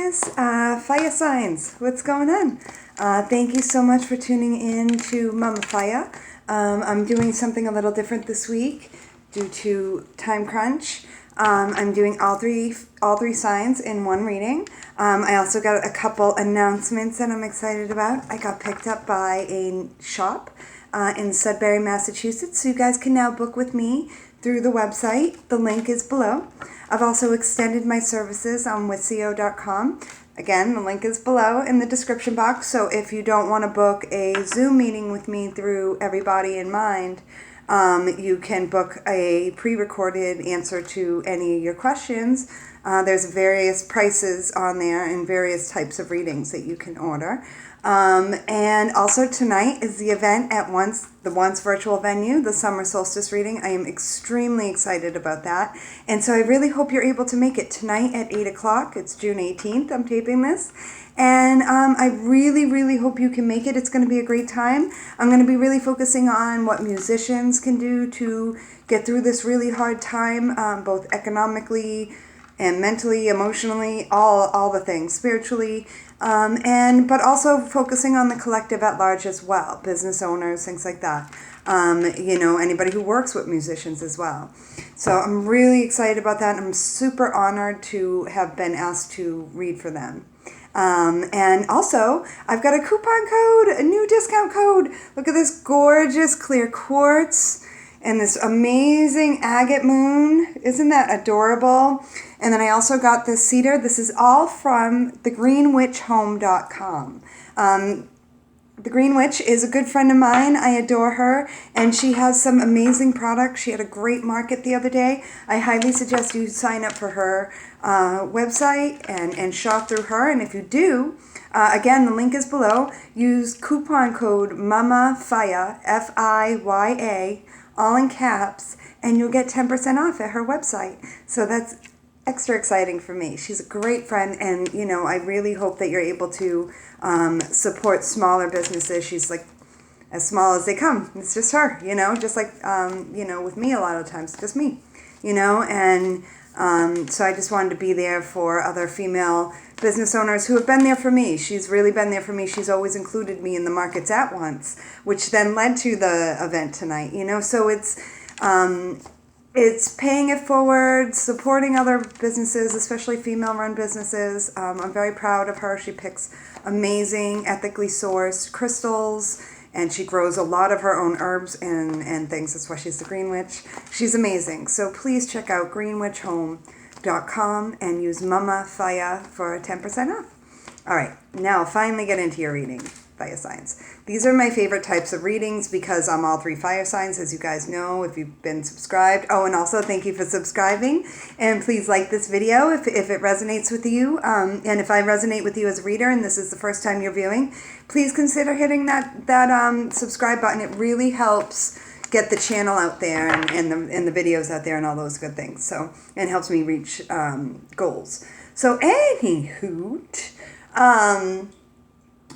guys, fire signs, what's going on? Thank you so much for tuning in to Mama Fire. I'm doing something a little different this week due to time crunch. I'm doing all three signs in one reading. I also got a couple announcements that I'm excited about. I got picked up by a shop in Sudbury, Massachusetts, so you guys can now book with me through the website. The link is below. I've also extended my services on withco.com. Again, the link is below in the description box, so if you don't want to book a Zoom meeting with me through Everybody in Mind, you can book a pre-recorded answer to any of your questions. There's various prices on there and various types of readings that you can order. And also tonight is the event at the Once virtual venue, the summer solstice reading. I am extremely excited about that. And so I really hope you're able to make it tonight at 8 o'clock. It's June 18th. I'm taping this. And I really, really hope you can make it. It's going to be a great time. I'm going to be really focusing on what musicians can do to get through this really hard time, both economically and mentally, emotionally, all the things, spiritually, but also focusing on the collective at large as well, business owners, things like that. Anybody who works with musicians as well. So I'm really excited about that. I'm super honored to have been asked to read for them. And also, I've got a coupon code, a new discount code. Look at this gorgeous clear quartz and this amazing agate moon. Isn't that adorable? And then I also got this cedar. This is all from thegreenwitchhome.com. The Green Witch is a good friend of mine. I adore her, and she has some amazing products. She had a great market the other day. I highly suggest you sign up for her website and shop through her. And if you do, again, the link is below. Use coupon code MAMAFIYA, F-I-Y-A, all in caps, and you'll get 10% off at her website. So that's extra exciting for me. She's a great friend, and I really hope that you're able to support smaller businesses. She's like as small as they come. It's just her, just like with me a lot of times, just me, and so I just wanted to be there for other female business owners who have been there for me. She's really been there for me. She's always included me in the markets at once, which then led to the event tonight, so it's paying it forward, supporting other businesses, especially female-run businesses. I'm very proud of her. She picks amazing, ethically sourced crystals, and she grows a lot of her own herbs and things. That's why she's the Green Witch. She's amazing. So please check out greenwitchhome.com and use Mama Fire for 10% off. All right, now finally get into your reading. Fire signs. These are my favorite types of readings because I'm all three fire signs, as you guys know if you've been subscribed. Oh, and also thank you for subscribing, and please like this video if it resonates with you, and if I resonate with you as a reader and this is the first time you're viewing, please consider hitting that subscribe button. It really helps get the channel out there and the videos out there and all those good things. So it helps me reach goals. So anywho,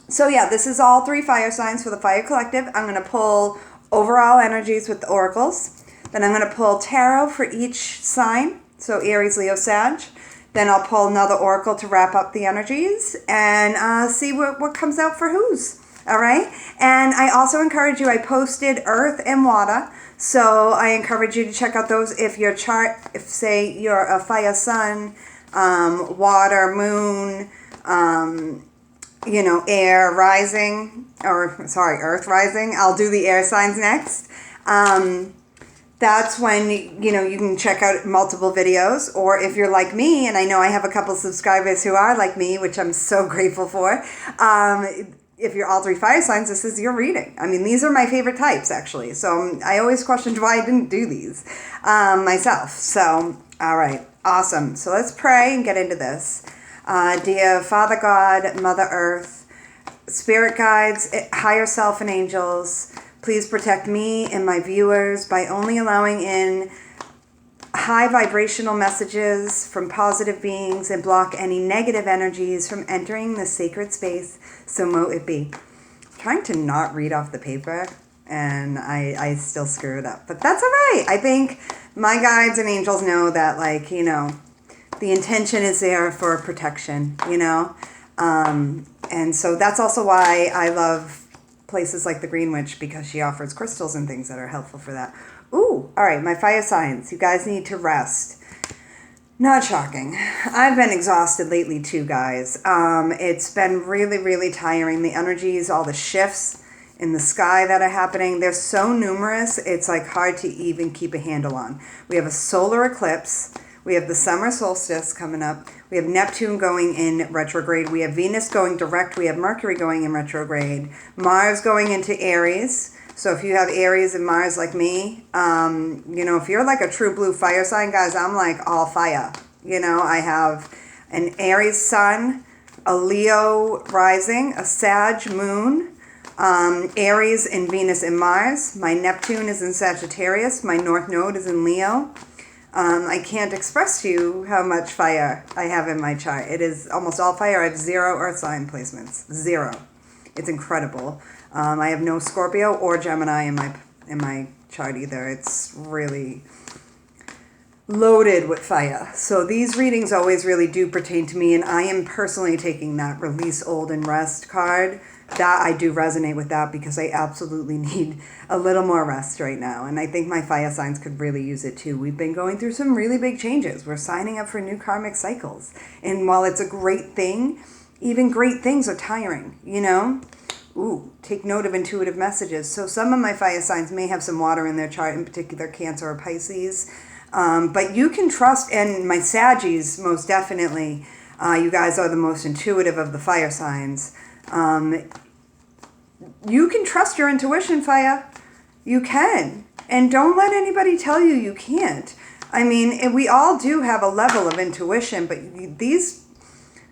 so yeah, this is all three fire signs for the Fire Collective. I'm going to pull overall energies with the oracles. Then I'm going to pull tarot for each sign. So Aries, Leo, Sag. Then I'll pull another oracle to wrap up the energies and see what comes out for whose. All right. And I also encourage you, I posted earth and water. So I encourage you to check out those. If your chart, if say you're a fire sun, water, moon, air rising, earth rising. I'll do the air signs next. That's when, you can check out multiple videos. Or if you're like me, and I know I have a couple subscribers who are like me, which I'm so grateful for. If you're all three fire signs, this is your reading. I mean, these are my favorite types, actually. So I always questioned why I didn't do these myself. So, all right. Awesome. So let's pray and get into this. Dear Father God, Mother Earth, Spirit Guides, Higher Self, and Angels, please protect me and my viewers by only allowing in high vibrational messages from positive beings and block any negative energies from entering the sacred space, so mote it be. I'm trying to not read off the paper, and I still screw it up, but that's all right. I think my guides and angels know that, the intention is there for protection, you know? And so that's also why I love places like the Green Witch, because she offers crystals and things that are helpful for that. Ooh, all right, my fire signs. You guys need to rest. Not shocking. I've been exhausted lately too, guys. It's been really, really tiring. The energies, all the shifts in the sky that are happening, they're so numerous, it's like hard to even keep a handle on. We have a solar eclipse. We have the summer solstice coming up. We have Neptune going in retrograde. We have Venus going direct. We have Mercury going in retrograde. Mars going into Aries. So if you have Aries and Mars like me, you know, if you're like a true blue fire sign, guys, I'm like all fire. You know, I have an Aries sun, a Leo rising, a Sag moon, Aries and Venus and Mars. My Neptune is in Sagittarius. My North Node is in Leo. I can't express to you how much fire I have in my chart. It is almost all fire. I have 0 earth sign placements. 0. It's incredible. I have no Scorpio or Gemini in my chart either. It's really loaded with fire. So these readings always really do pertain to me, and I am personally taking that release old and rest card. That I do resonate with that, because I absolutely need a little more rest right now. And I think my fire signs could really use it too. We've been going through some really big changes. We're signing up for new karmic cycles. And while it's a great thing, even great things are tiring, you know? Ooh, take note of intuitive messages. So some of my fire signs may have some water in their chart, in particular Cancer or Pisces. But you can trust, and my Saggies, most definitely, you guys are the most intuitive of the fire signs. You can trust your intuition, fire. You can. And don't let anybody tell you you can't. I mean, we all do have a level of intuition, but this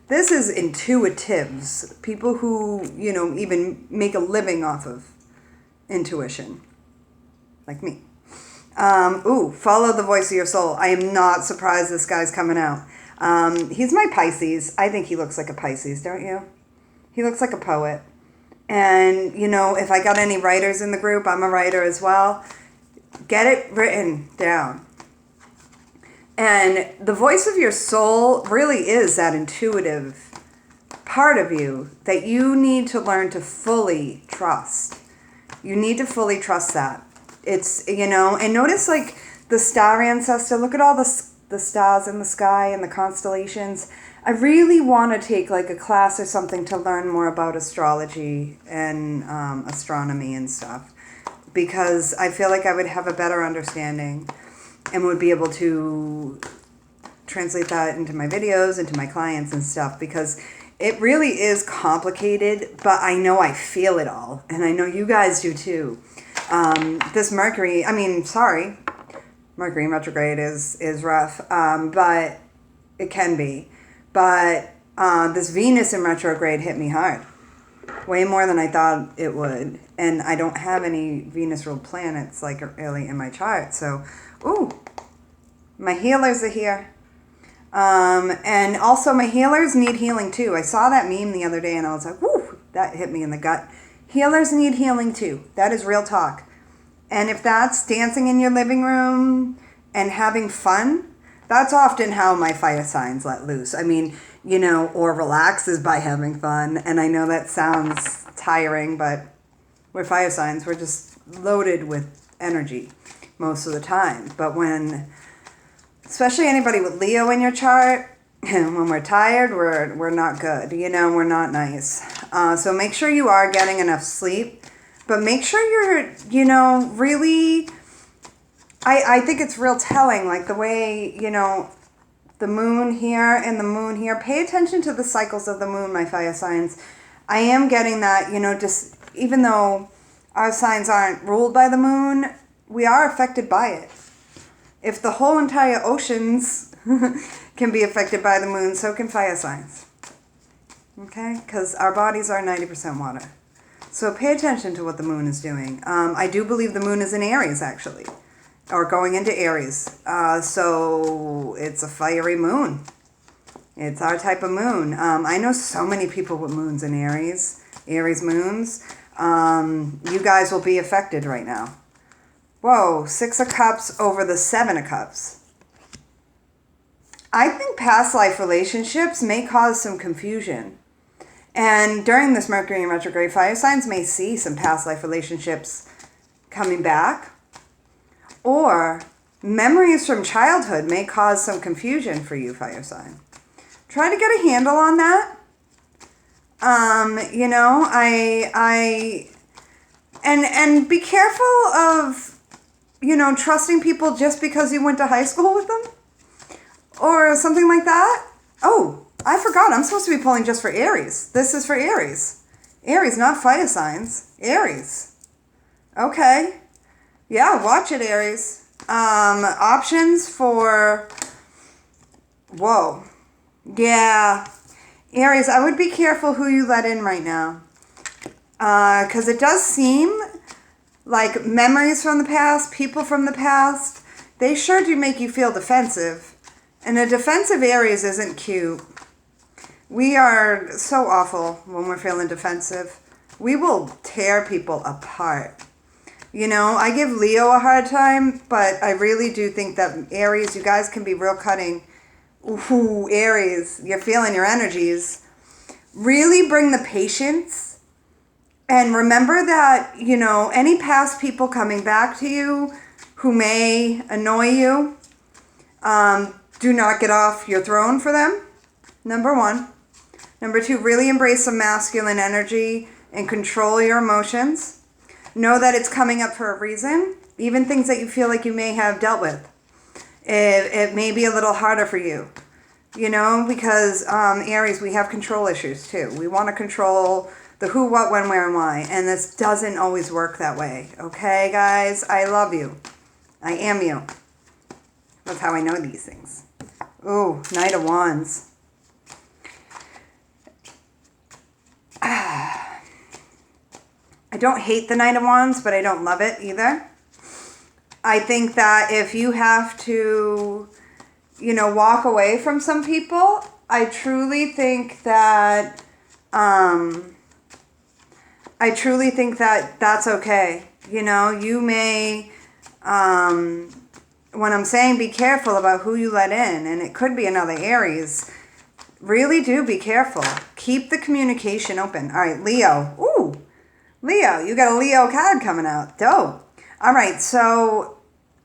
is intuitives. People who, you know, even make a living off of intuition. Like me. Follow the voice of your soul. I am not surprised this guy's coming out. He's my Pisces. I think he looks like a Pisces, don't you? He looks like a poet. And, you know, if I got any writers in the group, I'm a writer as well. Get it written down. And the voice of your soul really is that intuitive part of you that you need to learn to fully trust. You need to fully trust that. It's, you know, and notice like the star ancestor. Look at all the stars in the sky and the constellations. I really want to take like a class or something to learn more about astrology and astronomy and stuff, because I feel like I would have a better understanding and would be able to translate that into my videos, into my clients and stuff, because it really is complicated, but I know I feel it all, and I know you guys do too. This Mercury in retrograde is rough, but it can be. But this Venus in retrograde hit me hard. Way more than I thought it would. And I don't have any Venus-ruled planets like really in my chart. So, my healers are here. And also my healers need healing too. I saw that meme the other day and I was like, woo, that hit me in the gut. Healers need healing too. That is real talk. And if that's dancing in your living room and having fun, that's often how my fire signs let loose. I mean, you know, or relaxes by having fun. And I know that sounds tiring, but we're fire signs. We're just loaded with energy most of the time. But when, especially anybody with Leo in your chart, when we're tired, we're not good. You know, we're not nice. So make sure you are getting enough sleep. But make sure you're, you know, really... I think it's real telling, like the way, you know, the moon here and the moon here. Pay attention to the cycles of the moon, my fire signs. I am getting that, you know, just even though our signs aren't ruled by the moon, we are affected by it. If the whole entire oceans can be affected by the moon, so can fire signs. Okay? Because our bodies are 90% water. So pay attention to what the moon is doing. I do believe the moon is in Aries, actually. Or going into Aries. So it's a fiery moon. It's our type of moon. I know so many people with moons in Aries moons. You guys will be affected right now. Whoa, 6 of Cups over the 7 of Cups. I think past life relationships may cause some confusion. And during this Mercury in retrograde, fire signs may see some past life relationships coming back. Or memories from childhood may cause some confusion for you, fire sign. Try to get a handle on that. And be careful of, trusting people just because you went to high school with them or something like that. Oh, I forgot. I'm supposed to be pulling just for Aries. This is for Aries. Aries, not fire signs. Aries. Okay. Yeah, watch it, Aries. Options for... Whoa. Yeah. Aries, I would be careful who you let in right now. Because it does seem like memories from the past, people from the past, they sure do make you feel defensive. And a defensive Aries isn't cute. We are so awful when we're feeling defensive. We will tear people apart. I give Leo a hard time, but I really do think that Aries, you guys can be real cutting. Ooh, Aries, you're feeling your energies. Really bring the patience. And remember that, any past people coming back to you who may annoy you, do not get off your throne for them, number one. Number two, really embrace some masculine energy and control your emotions. Know that it's coming up for a reason, even things that you feel like you may have dealt with. It may be a little harder for you, because Aries, we have control issues too. We want to control the who, what, when, where, and why, and this doesn't always work that way. Okay, guys? I love you. I am you. That's how I know these things. Ooh, Knight of Wands. I don't hate the Knight of Wands, but I don't love it either. I think that if you have to, walk away from some people, I truly think that, that's okay. You may, when I'm saying be careful about who you let in, and it could be another Aries, really do be careful. Keep the communication open. All right, Leo. Ooh. Leo, you got a Leo card coming out. Dope. All right, so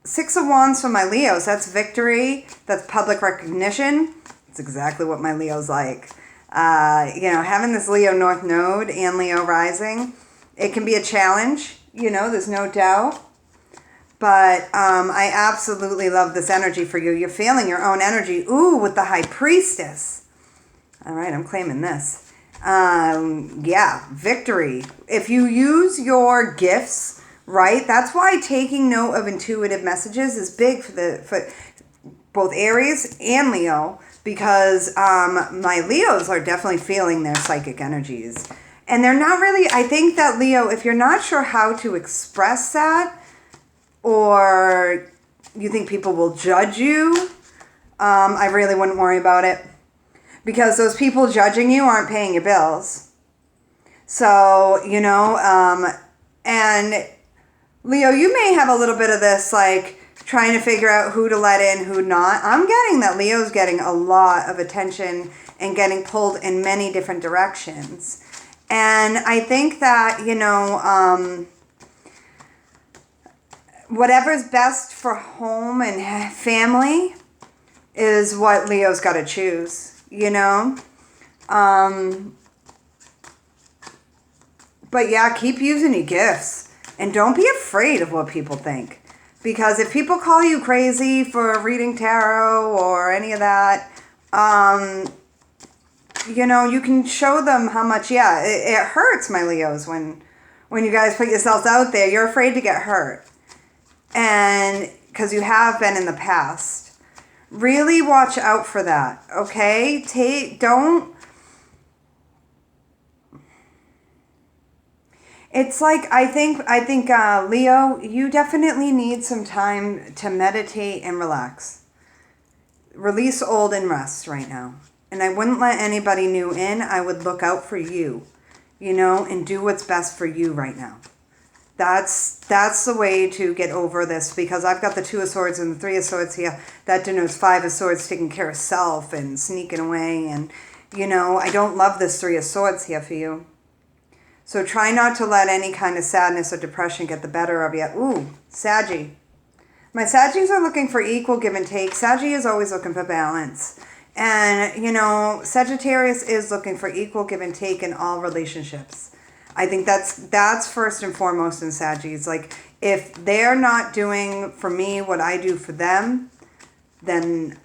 6 of Wands for my Leos. That's victory. That's public recognition. It's exactly what my Leo's like. Having this Leo North Node and Leo Rising, it can be a challenge. There's no doubt. But I absolutely love this energy for you. You're feeling your own energy. Ooh, with the High Priestess. All right, I'm claiming this. Victory. If you use your gifts right, that's why taking note of intuitive messages is big for both Aries and Leo, because my Leos are definitely feeling their psychic energies, and they're not really. I think that Leo, if you're not sure how to express that, or you think people will judge you, I really wouldn't worry about it. Because those people judging you aren't paying your bills. So, and Leo, you may have a little bit of this, like, trying to figure out who to let in, who not. I'm getting that Leo's getting a lot of attention and getting pulled in many different directions. And I think that, whatever's best for home and family is what Leo's got to choose. But yeah, keep using your gifts and don't be afraid of what people think, because if people call you crazy for reading tarot or any of that, you can show them how much, it hurts, my Leos, when you guys put yourselves out there. You're afraid to get hurt, and because you have been in the past. Really watch out for that, okay? It's like, I think, Leo, you definitely need some time to meditate and relax. Release old and rest right now. And I wouldn't let anybody new in. I would look out for you, and do what's best for you right now. That's the way to get over this, because I've got the Two of Swords and the Three of Swords here. That denotes Five of Swords, taking care of self and sneaking away. And, you know, I don't love this Three of Swords here for you. So try not to let any kind of sadness or depression get the better of you. Ooh, Saggy. My Saggies are looking for equal give and take. Saggy is always looking for balance. And, you know, Sagittarius is looking for equal give and take in all relationships. I think that's first and foremost in Saggies. Like, if they're not doing for me what I do for them, then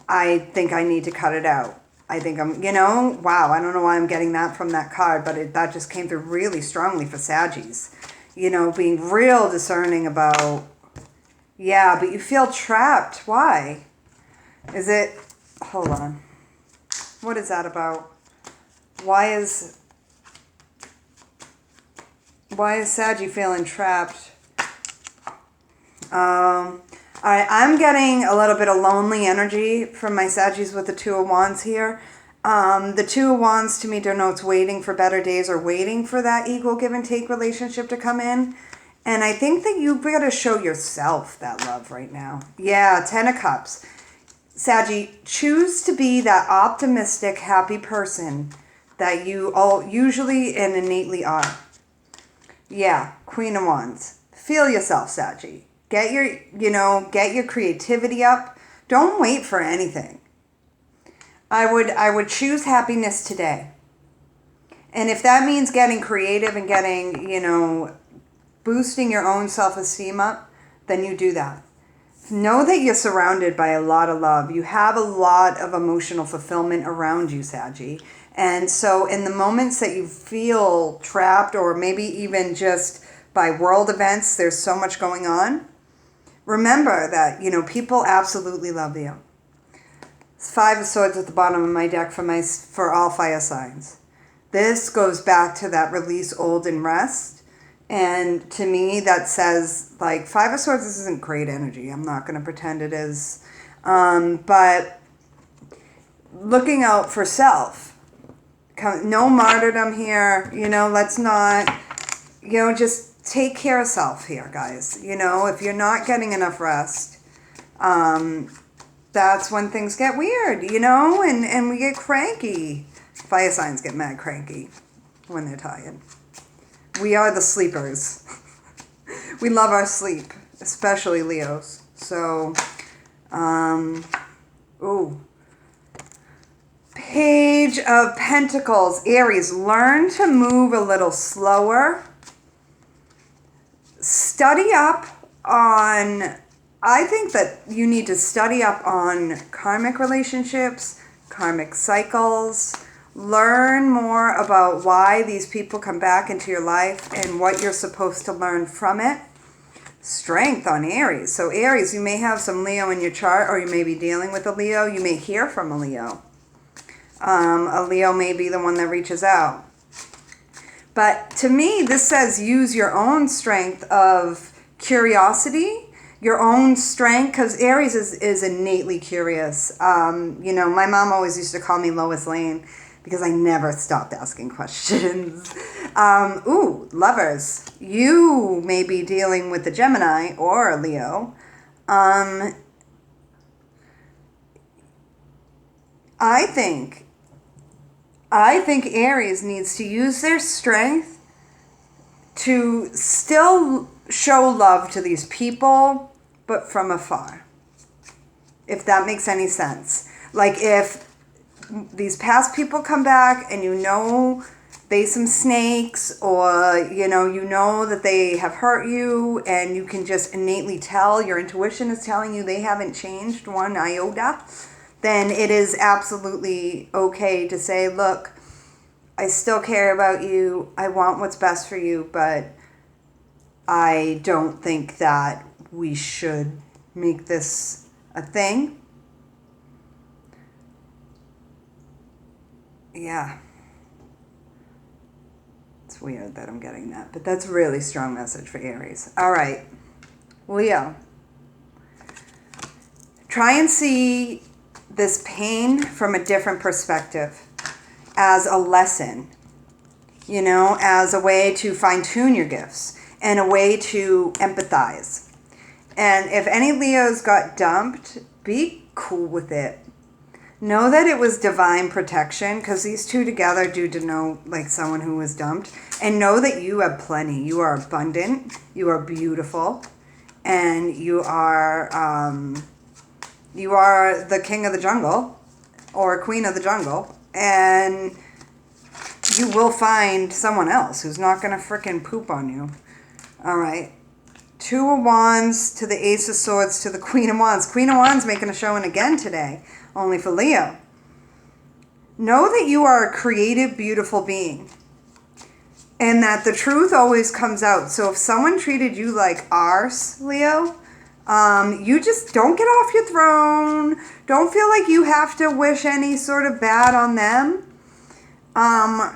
I think I need to cut it out. I think I'm, you know, wow, I don't know why I'm getting that from that card, but that just came through really strongly for Saggies. You know, being real discerning about, yeah, but you feel trapped. Why? Is it, hold on. What is that about? Why is Saggy feeling trapped? All right, I'm getting a little bit of lonely energy from my Saggies with the Two of Wands here. The Two of Wands to me denotes waiting for better days, or waiting for that equal give and take relationship to come in. And I think that you've got to show yourself that love right now. Yeah, Ten of Cups. Saggy, choose to be that optimistic, happy person that you all usually and innately are. Yeah, Queen of Wands. Feel yourself, Saggy. Get your creativity up. Don't wait for anything. I would choose happiness today. And if that means getting creative and getting, you know, boosting your own self-esteem up, then you do that. Know that you're surrounded by a lot of love. You have a lot of emotional fulfillment around you, Saggy. And so in the moments that you feel trapped, or maybe even just by world events, there's so much going on, remember that, you know, people absolutely love you. Five of Swords at the bottom of my deck for all fire signs. This goes back to that release old and rest. And to me, that says, like, Five of Swords, this isn't great energy. I'm not going to pretend it is. But looking out for self. No martyrdom here. You know, let's not, you know, just take care of self here, guys. You know, if you're not getting enough rest, that's when things get weird, you know, and we get cranky. Fire signs get mad cranky when they're tired. We are the sleepers. We love our sleep, especially Leos. So, ooh. Page of Pentacles. Aries, learn to move a little slower. Study up on, I think that you need to study up on karmic relationships, karmic cycles. Learn more about why these people come back into your life and what you're supposed to learn from it. Strength on Aries. So Aries, you may have some Leo in your chart, or you may be dealing with a Leo. You may hear from a Leo. A Leo may be the one that reaches out. But to me, this says use your own strength of curiosity, your own strength, because Aries is innately curious. You know, my mom always used to call me Lois Lane, because I never stopped asking questions. Ooh, lovers. You may be dealing with a Gemini or a Leo. I think Aries needs to use their strength to still show love to these people, but from afar. If that makes any sense. Like, if these past people come back and you know they some snakes, or you know that they have hurt you, and you can just innately tell, your intuition is telling you they haven't changed one iota, then it is absolutely okay to say, look, I still care about you, I want what's best for you, but I don't think that we should make this a thing. Yeah. It's weird that I'm getting that, but that's a really strong message for Aries. All right, Leo. Try and see this pain from a different perspective, as a lesson. you know, as a way to fine-tune your gifts and a way to empathize. And if any Leos got dumped, be cool with it. Know that it was divine protection, because these two together do denote like someone who was dumped. And know that you have plenty. You are abundant. You are beautiful. And you are the king of the jungle or queen of the jungle. And you will find someone else who's not going to frickin' poop on you. All right. Two of Wands to the Ace of Swords to the Queen of Wands. Queen of Wands making a showing again today, only for Leo. Know that you are a creative, beautiful being. And that the truth always comes out. So if someone treated you like arse, Leo, you just don't get off your throne. Don't feel like you have to wish any sort of bad on them.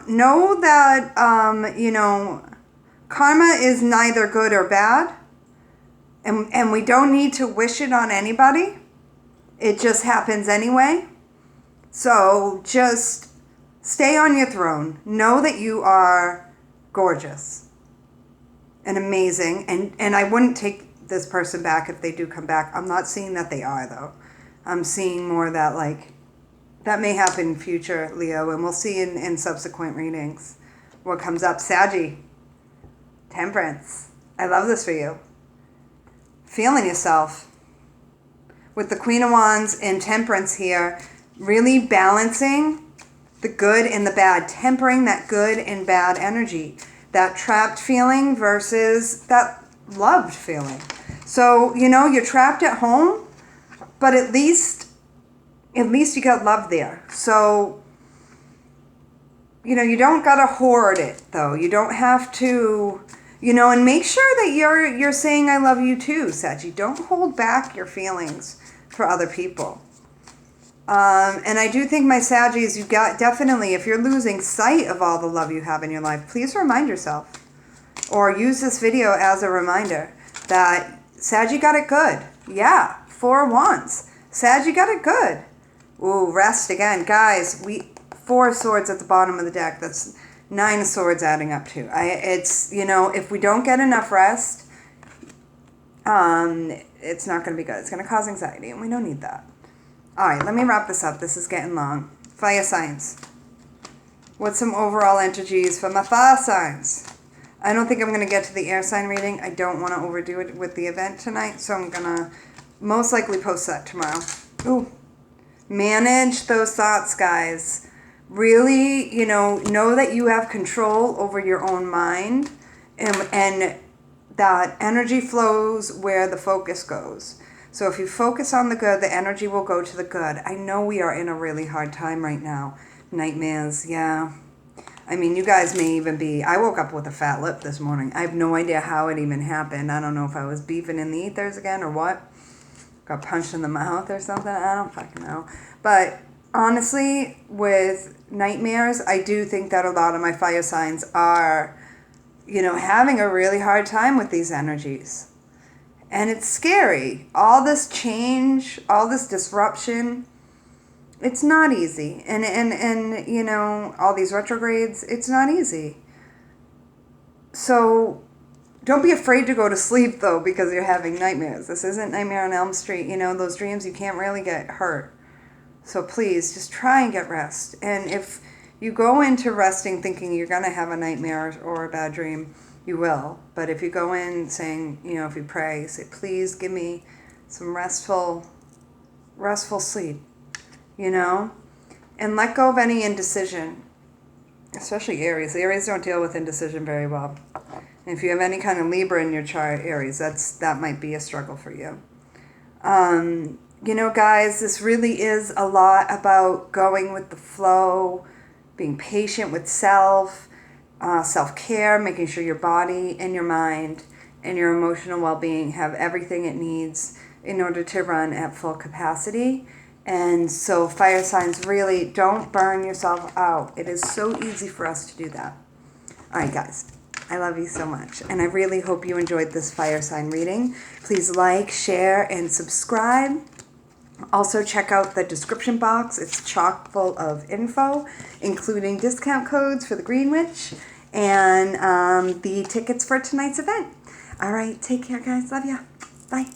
Know that, you know, karma is neither good or bad. And we don't need to wish it on anybody. It just happens anyway. So just stay on your throne. Know that you are gorgeous and amazing. And I wouldn't take this person back if they do come back. I'm not seeing that they are, though. I'm seeing more that, like, that may happen in future, Leo. And we'll see in subsequent readings what comes up. Saggy. Temperance. I love this for you. Feeling yourself. With the Queen of Wands and Temperance here, really balancing the good and the bad, tempering that good and bad energy, that trapped feeling versus that loved feeling. So, you know, you're trapped at home, but at least you got love there. So, you know, you don't gotta hoard it, though. You don't have to, you know, and make sure that you're saying I love you too, Saggy. Don't hold back your feelings for other people. And I do think, my Saggies, you got definitely, if you're losing sight of all the love you have in your life, please remind yourself or use this video as a reminder that Saggy got it good. Yeah, 4 of Wands. Saggy got it good. Ooh, rest again. Guys, 4 of Swords at the bottom of the deck. That's 9 of Swords adding up to. It's, you know, if we don't get enough rest, it's not going to be good. It's going to cause anxiety, and we don't need that. All right, let me wrap this up. This is getting long. Fire signs. What's some overall energies for my fire signs? I don't think I'm going to get to the air sign reading. I don't want to overdo it with the event tonight, so I'm going to most likely post that tomorrow. Ooh. Manage those thoughts, guys. Really, you know that you have control over your own mind, and that energy flows where the focus goes. So if you focus on the good, the energy will go to the good. I know we are in a really hard time right now. Nightmares, yeah. I mean, you guys may even be... I woke up with a fat lip this morning. I have no idea how it even happened. I don't know if I was beefing in the ethers again or what. Got punched in the mouth or something. I don't fucking know. But honestly, with nightmares, I do think that a lot of my fire signs are, you know, having a really hard time with these energies. And it's scary. All this change, all this disruption, it's not easy. And you know, all these retrogrades, it's not easy. So don't be afraid to go to sleep, though, because you're having nightmares. This isn't Nightmare on Elm Street. You know, those dreams, you can't really get hurt. So please, just try and get rest. And if you go into resting thinking you're going to have a nightmare or a bad dream, you will. But if you go in saying, you know, if you pray, say, please give me some restful sleep, you know, and let go of any indecision, especially Aries. Aries don't deal with indecision very well. And if you have any kind of Libra in your chart, Aries, that might be a struggle for you. You know, guys, this really is a lot about going with the flow, being patient with self-care, making sure your body and your mind and your emotional well-being have everything it needs in order to run at full capacity. And so fire signs, really don't burn yourself out. It is so easy for us to do that. All right, guys, I love you so much. And I really hope you enjoyed this fire sign reading. Please like, share, and subscribe. Also, check out the description box. It's chock full of info, including discount codes for the Green Witch and the tickets for tonight's event. All right, take care, guys. Love ya. Bye.